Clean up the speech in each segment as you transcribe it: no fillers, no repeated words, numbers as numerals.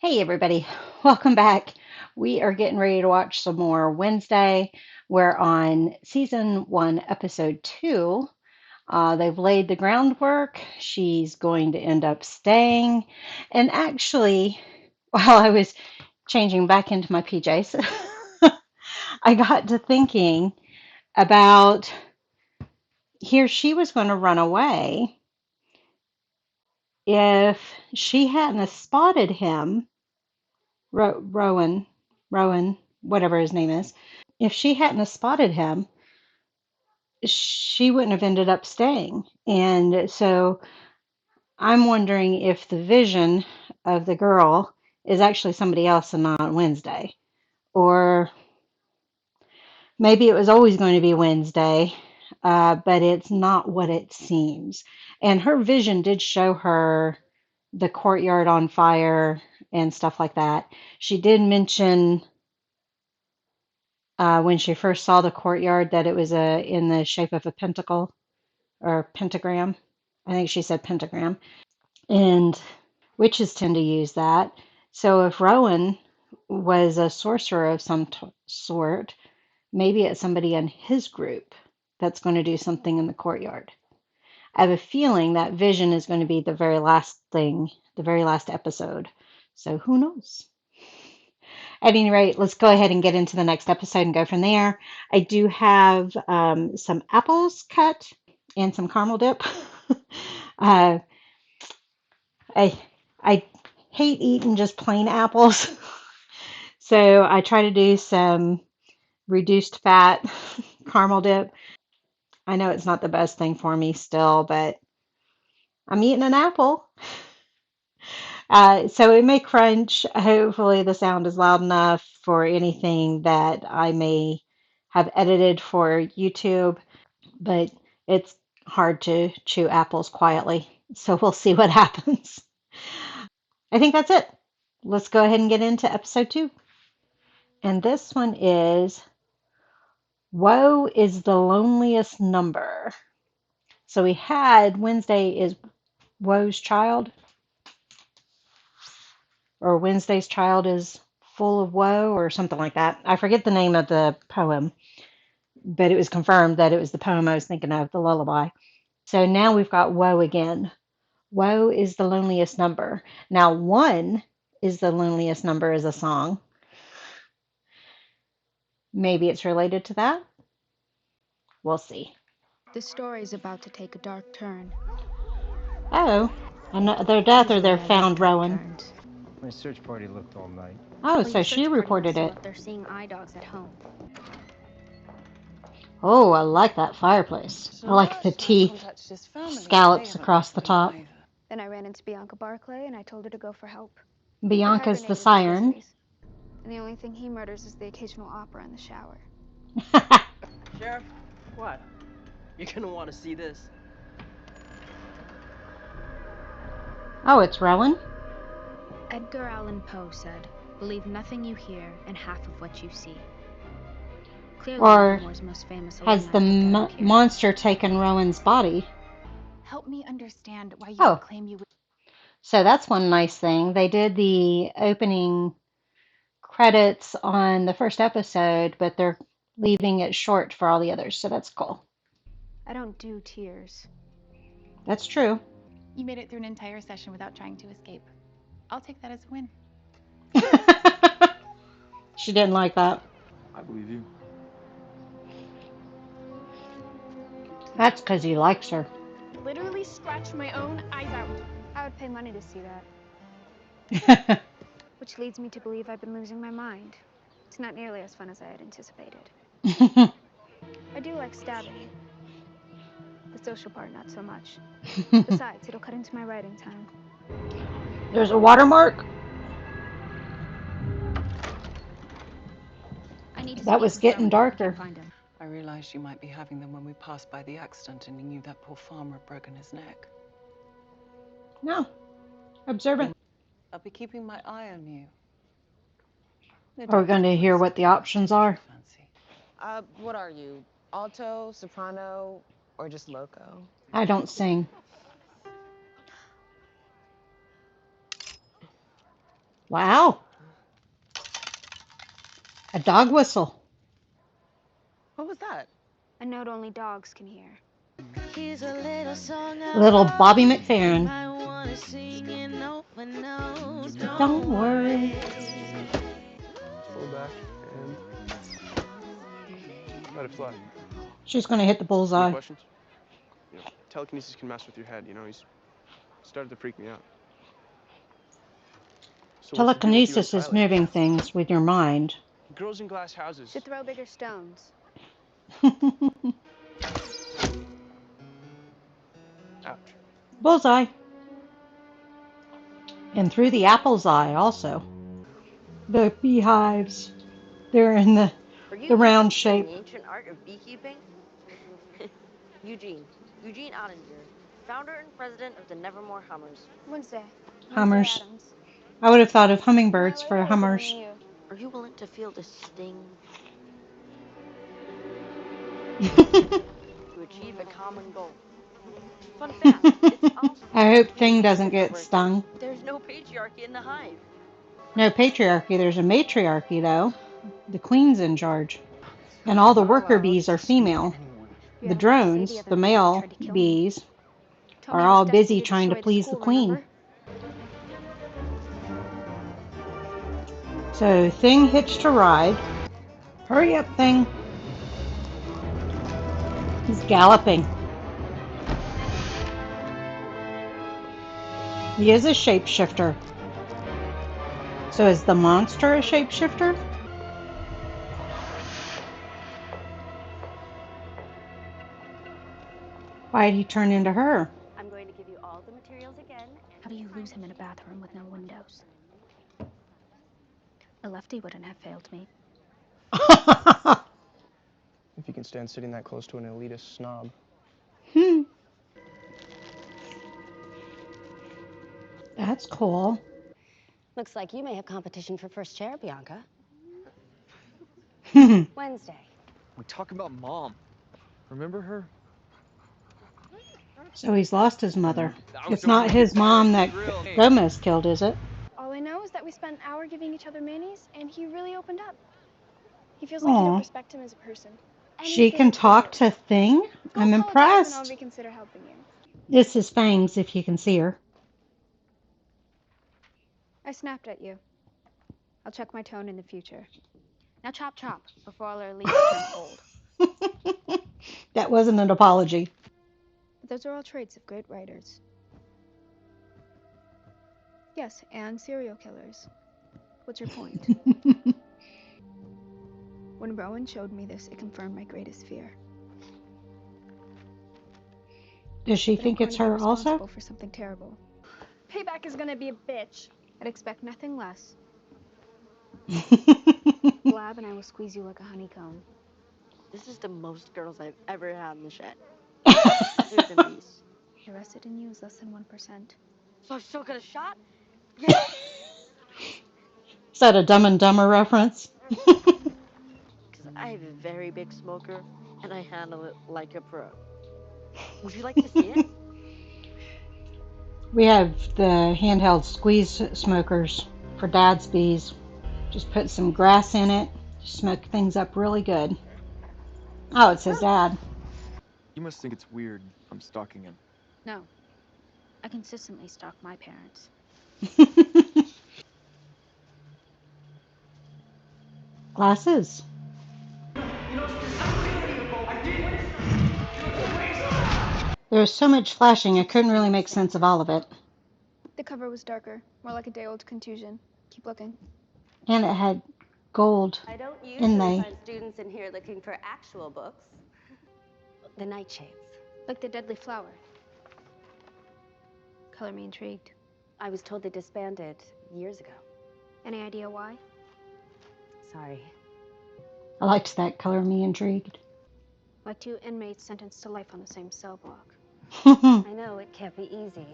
Hey everybody, welcome back. We are getting ready to watch some more Wednesday. We're on season 1, episode 2. They've laid the groundwork. She's going to end up staying. And actually, while I was changing back into my PJs, I got to thinking about here she was going to run away if she hadn't have spotted him, Rowan, whatever his name is. If she hadn't have spotted him, she wouldn't have ended up staying. And so I'm wondering if the vision of the girl is actually somebody else and not Wednesday. Or maybe it was always going to be Wednesday, but it's not what it seems. And her vision did show her the courtyard on fire and stuff like that. She did mention when she first saw the courtyard that it was in the shape of a pentacle or pentagram. I think she said pentagram. And witches tend to use that. So if Rowan was a sorcerer of some sort, maybe it's somebody in his group that's going to do something in the courtyard. I have a feeling that vision is going to be the very last thing, the very last episode. So who knows? At any rate, let's go ahead and get into the next episode and go from there. I do have some apples cut and some caramel dip. uh, I I hate eating just plain apples, so I try to do some reduced fat caramel dip. I know it's not the best thing for me still, but I'm eating an apple. So it may crunch. Hopefully, the sound is loud enough for anything that I may have edited for YouTube, but it's hard to chew apples quietly. So we'll see what happens. I think that's it. Let's go ahead and get into episode 2. And this one is Woe is the Loneliest Number. So we had Wednesday is Woe's child, or Wednesday's child is full of woe, or something like that. I forget the name of the poem, but it was confirmed that it was the poem I was thinking of, the lullaby. So now we've got woe again. Woe is the loneliest number. Now, one is the loneliest number is a song. Maybe it's related to that. We'll see. The story's about to take a dark turn. Oh, their death or Usually their I like found dark Rowan. turns. My search party looked all night. Oh, Well, so your she search party must reported have it. left their seeing eye dogs at home. Oh, I like that fireplace. I like the Solar's trying to teeth, contact his family, but they scallops haven't across left the for me top. either. Then I ran into Bianca Barclay and I told her to go for help. They Bianca's the hibernated like siren. grizzlies. And the only thing he murders is the occasional opera in the shower. Sheriff, what? You're gonna want to see this. Oh, it's Rowan? Edgar Allan Poe said, "Believe nothing you hear and half of what you see." Clearly, Or Nevermore's most famous has alumni the put that up here. monster taken Rowan's body? Help me understand why you Oh, would claim you would. so that's one nice thing. They did the opening credits on the first episode, but they're leaving it short for all the others, so that's cool. I don't do tears. That's true. You made it through an entire session without trying to escape. I'll take that as a win. She didn't like that. I believe you. That's because he likes her. Literally scratch my own eyes out. I would pay money to see that. Which leads me to believe I've been losing my mind. It's not nearly as fun as I had anticipated. I do like stabbing. The social part, not so much. Besides, it'll cut into my writing time. There's a watermark. I need to That speak was with getting Rowan. darker. Can't find him. I realized you might be having them when we passed by the accident and you knew that poor farmer had broken his neck. No. Observant. I'll be keeping my eye on you. Are we going to hear what the options are? What are you? Alto, soprano, or just loco? I don't sing. Wow. A dog whistle. What was that? A note only dogs can hear. Here's a little song I Little Bobby wrote. McFerrin. Might wanna sing it note for note. Don't Don't worry. worry. Slow back and let it fly. She's going to hit the Any bullseye. questions? You know, telekinesis can mess with your head. You know, he's started to freak me out. So what's the deal with you and Telekinesis is Tyler? moving things with your mind. Girls in glass houses. Should throw bigger stones. Ouch. Bullseye. And through the apple's eye also. The beehives. They're in Are the you round interested in shape. the ancient art of beekeeping? Eugene. Eugene Ottinger, founder and president of the Nevermore Hummers. Wednesday. Wednesday Hummers. Adams. I would have thought of Am I hummingbirds later for or is it hummers. only you? Are you willing to feel the sting to achieve a common goal? Fun fact, it's also I hope King Thing doesn't Christopher get birthday. stung. There's no patriarchy in the hive. No patriarchy, there's a matriarchy though. The queen's in charge. And all the You're not worker allowed bees to are speak to female. anyone. The Yeah, say the drones, other the night he male tried to kill me. bees, Told are me he was all destined busy to trying to destroy the please the school, queen. remember? So Thing hitched a ride. Hurry up, Thing. He's galloping. He is a shapeshifter. So is the monster a shapeshifter? Why did he turn into her? I'm going to give you all the materials again. How do you lose him in a bathroom with no windows? A lefty wouldn't have failed me. If you can stand sitting that close to an elitist snob. That's cool. Looks like you may have competition for first chair, Bianca. Wednesday. We talk about Mom. Remember her? So he's lost his mother. I was It's going to not make his it fire mom to the that grill. Hey, Gomez killed, is it? All I know is that we spent an hour giving each other mayonnaise, and he really opened up. He feels like you don't Aw. respect him as a person. She Anything can for you. talk to Thing? Go I'm apologize and I'll impressed. reconsider helping you. This is Fangs if you can see her. I snapped at you. I'll check my tone in the future. Now chop chop before all our leaves turn cold. That wasn't an apology. But those are all traits of great writers. Yes, and serial killers. What's your point? When Rowan showed me this, it confirmed my greatest fear. Does she That I'm think going it's to be her also? responsible for something terrible. Payback is gonna be a bitch. I'd expect nothing less. Blab and I will squeeze you like a honeycomb. This is the most girls I've ever had in the shed. Other than these. Arrested in you is less than 1%. So I still got a shot? Yeah! Is that a Dumb and Dumber reference? Because I have a very big smoker, and I handle it like a pro. Would you like to see it? We have the handheld squeeze smokers for Dad's bees. Just put some grass in it, smoke things up really good. Oh, it says Dad. You must think it's weird I'm stalking him. No. I consistently stalk my parents. Glasses. There was so much flashing, I couldn't really make sense of all of it. The cover was darker, more like a day-old contusion. Keep looking. And it had gold I don't usually inlay. find students in here looking for actual books. The nightshades. Like the deadly flower. Color me intrigued. I was told they disbanded years ago. Any idea why? Sorry. I liked that color me intrigued. Like 2 inmates sentenced to life on the same cell block. I know it can't be easy.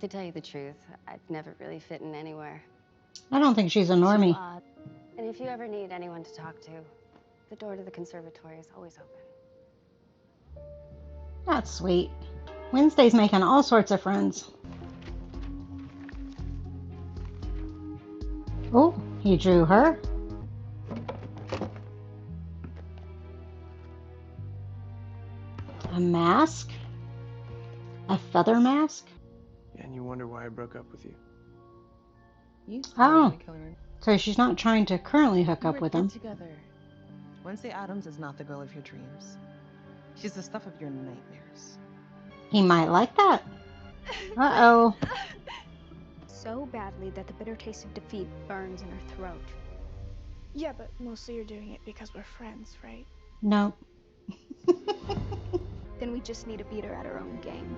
To tell you the truth, I've never really fit in anywhere. I don't think she's a Too normie. odd. And if you ever need anyone to talk to, the door to the conservatory is always open. That's sweet. Wednesday's making all sorts of friends. Oh, he drew her. A mask? A feather mask? Yeah, and you wonder why I broke up with you. You Oh, serial killer. so she's not trying to currently hook You up were with dead him. together. Wednesday Adams is not the girl of your dreams. She's the stuff of your nightmares. He might like that. Uh-oh. So badly that the bitter taste of defeat burns in her throat. Yeah, but mostly you're doing it because we're friends, right? No. Then we just need to beat her at her own game.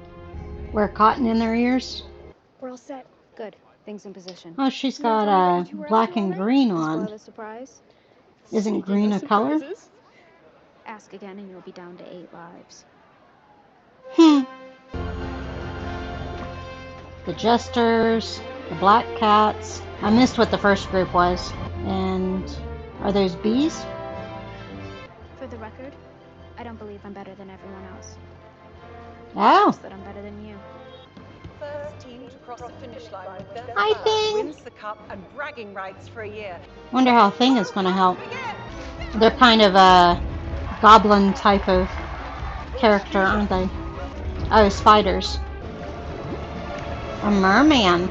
Wear cotton in their ears? We're all set. Good. Things in position. Oh, she's You wanna got tell me what else you were up black to all and night? green And spoil on. the surprise? Isn't Speaking green of a color? surprises. Ask again and you'll be down to 8 lives. Hmm. The Jesters, the Black Cats. I missed what the first group was. And are those bees? For the record, I don't believe I'm better than everyone else. Oh, Just that I'm better than you. First team to cross the finish line with their hi flag Thing. wins the cup and bragging rights for a year. Wonder how Thing is going to help. They're kind of a goblin type of character, aren't they? Oh, spiders. A merman.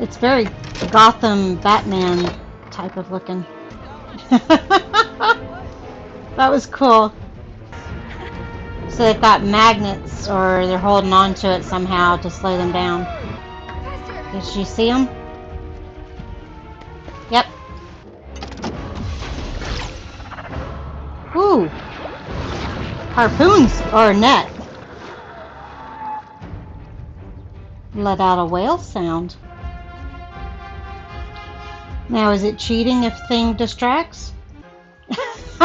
It's very Gotham Batman type of looking. That was cool. So they've got magnets, or they're holding on to it somehow to slow them down. Did you see them? Yep. Ooh. Harpoons or net. Let out a whale sound. Now, is it cheating if Thing distracts? Let's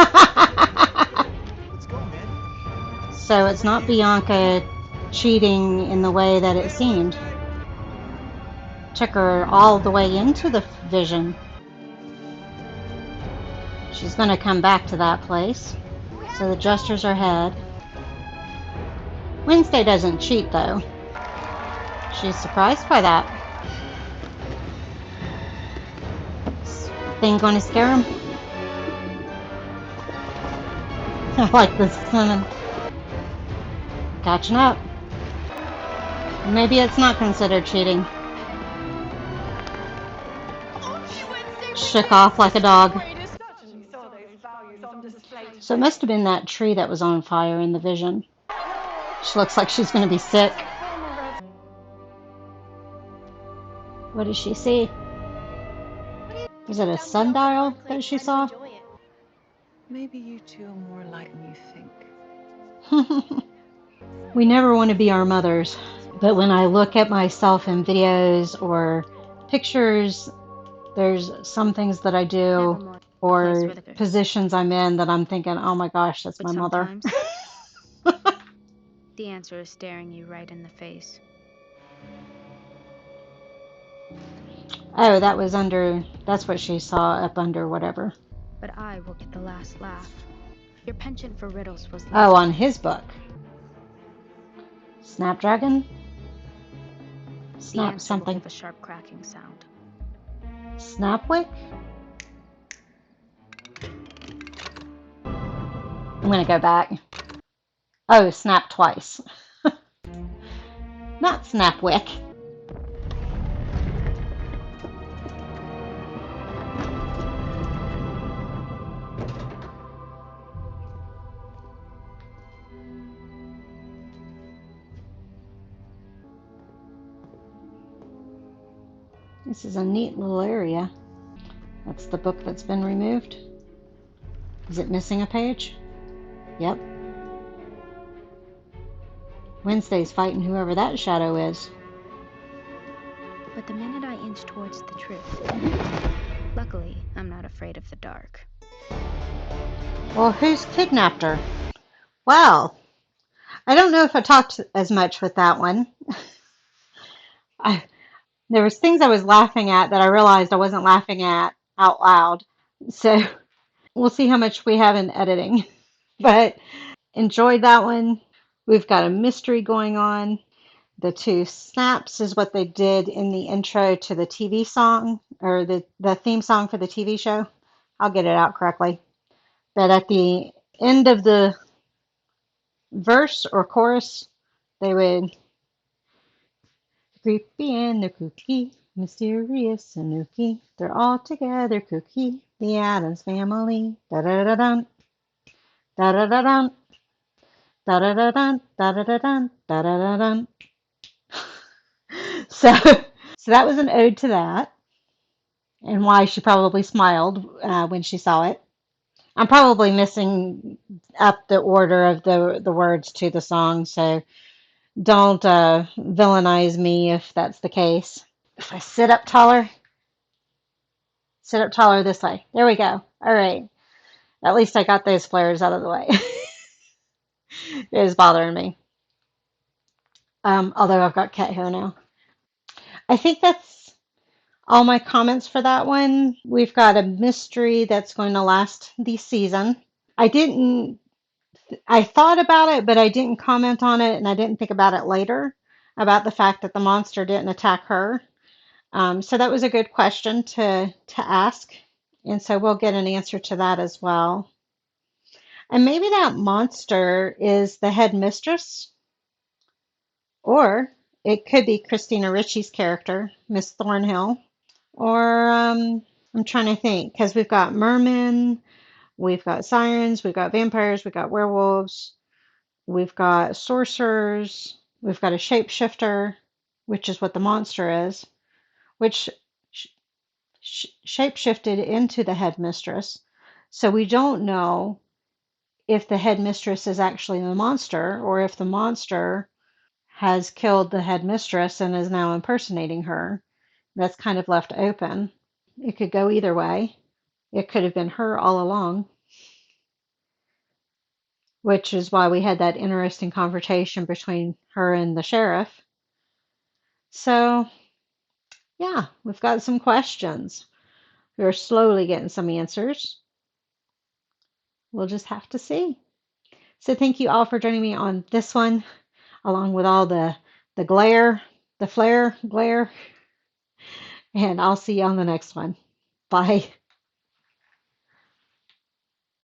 go, man. So it's not Bianca cheating in the way that it seemed. Took her all the way into the vision. She's going to come back to that place. So the Jesters are ahead. Wednesday doesn't cheat, though. She's surprised by that. Thing going to scare him? I like this cinnamon. Catching up. Maybe it's not considered cheating. Shook off like a dog. So it must have been that tree that was on fire in the vision. She looks like she's going to be sick. What did she see? Was it a sundial that she saw? Maybe you two are more alike than you think. We never want to be our mothers. But when I look at myself in videos or pictures, there's some things that I do or positions I'm in that I'm thinking, oh my gosh, that's my mother. The answer is staring you right in the face. Oh, that was under, that's what she saw up under whatever. But I will get the last laugh. Your penchant for riddles was Oh, on his book. Snapdragon? Snap something. Will give a sharp cracking sound. Snapwick? I'm going to go back. Oh, snap twice. Not Snapwick. This is a neat little area. That's the book that's been removed. Is it missing a page? Yep. Wednesday's fighting whoever that shadow is. But the minute I inch towards the truth, luckily, I'm not afraid of the dark. Well, who's kidnapped her? Well, I don't know if I talked as much with that one. There was things I was laughing at that I realized I wasn't laughing at out loud. So we'll see how much we have in editing. But enjoyed that one. We've got a mystery going on. The two snaps is what they did in the intro to the TV song. or the theme song for the TV show. I'll get it out correctly. But at the end of the verse or chorus, they would creepy and the kooky, mysterious and nooky. They're all together kooky. The Addams family. Da da da dun, da da da dun, da da da dun, da da da dun, da da da dun. So, so that was an ode to that, and why she probably smiled when she saw it. I'm probably missing up the order of the words to the song, so don't villainize me if that's the case. If I sit up taller this way. There we go. All right. At least I got those flares out of the way. It is bothering me. Although I've got cat hair now. I think that's all my comments for that one. We've got a mystery that's going to last the season. I didn't I thought about it, but I didn't comment on it, and I didn't think about it later about the fact that the monster didn't attack her. So that was a good question to ask, and so we'll get an answer to that as well. And maybe that monster is the headmistress, or it could be Christina Ricci's character, Miss Thornhill. Or I'm trying to think because we've got mermen, we've got sirens, we've got vampires, we've got werewolves. We've got sorcerers. We've got a shapeshifter, which is what the monster is, which shapeshifted into the headmistress. So we don't know if the headmistress is actually the monster or if the monster has killed the headmistress and is now impersonating her. That's kind of left open. It could go either way. It could have been her all along, which is why we had that interesting confrontation between her and the sheriff. So, yeah, we've got some questions. We're slowly getting some answers. We'll just have to see. So, thank you all for joining me on this one, along with all the glare, the flare, glare, and I'll see you on the next one. Bye.